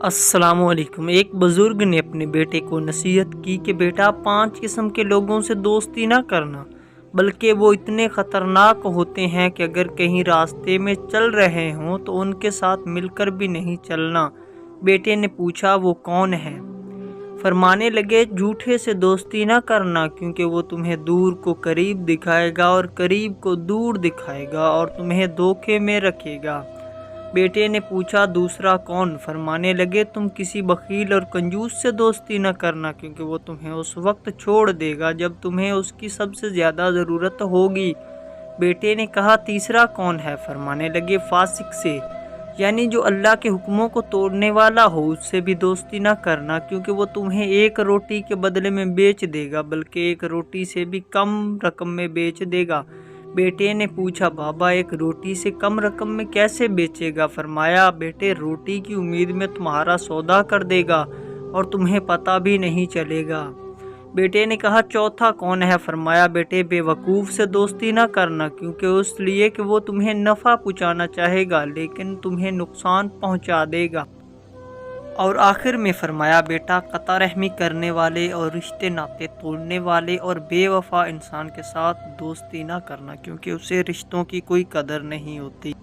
السلام علیکم۔ ایک بزرگ نے اپنے بیٹے کو نصیحت کی کہ بیٹا 5 قسم کے لوگوں سے دوستی نہ کرنا، بلکہ وہ اتنے خطرناک ہوتے ہیں کہ اگر کہیں راستے میں چل رہے ہوں تو ان کے ساتھ مل کر بھی نہیں چلنا۔ بیٹے نے پوچھا وہ کون ہے؟ فرمانے لگے جھوٹے سے دوستی نہ کرنا، کیونکہ وہ تمہیں دور کو قریب دکھائے گا اور قریب کو دور دکھائے گا اور تمہیں دھوکے میں رکھے گا۔ بیٹے نے پوچھا دوسرا کون؟ فرمانے لگے تم کسی بخیل اور کنجوس سے دوستی نہ کرنا، کیونکہ وہ تمہیں اس وقت چھوڑ دے گا جب تمہیں اس کی سب سے زیادہ ضرورت ہوگی۔ بیٹے نے کہا تیسرا کون ہے؟ فرمانے لگے فاسق سے، یعنی جو اللہ کے حکموں کو توڑنے والا ہو، اس سے بھی دوستی نہ کرنا، کیونکہ وہ تمہیں 1 روٹی کے بدلے میں بیچ دے گا، بلکہ 1 روٹی سے بھی کم رقم میں بیچ دے گا۔ بیٹے نے پوچھا بابا 1 روٹی سے کم رقم میں کیسے بیچے گا؟ فرمایا بیٹے روٹی کی امید میں تمہارا سودا کر دے گا اور تمہیں پتہ بھی نہیں چلے گا۔ بیٹے نے کہا چوتھا کون ہے؟ فرمایا بیٹے بے وقوف سے دوستی نہ کرنا، کیونکہ اس لیے کہ وہ تمہیں نفع پہنچانا چاہے گا لیکن تمہیں نقصان پہنچا دے گا۔ اور آخر میں فرمایا بیٹا قطع رحمی کرنے والے اور رشتے ناطے توڑنے والے اور بے وفا انسان کے ساتھ دوستی نہ کرنا، کیونکہ اسے رشتوں کی کوئی قدر نہیں ہوتی۔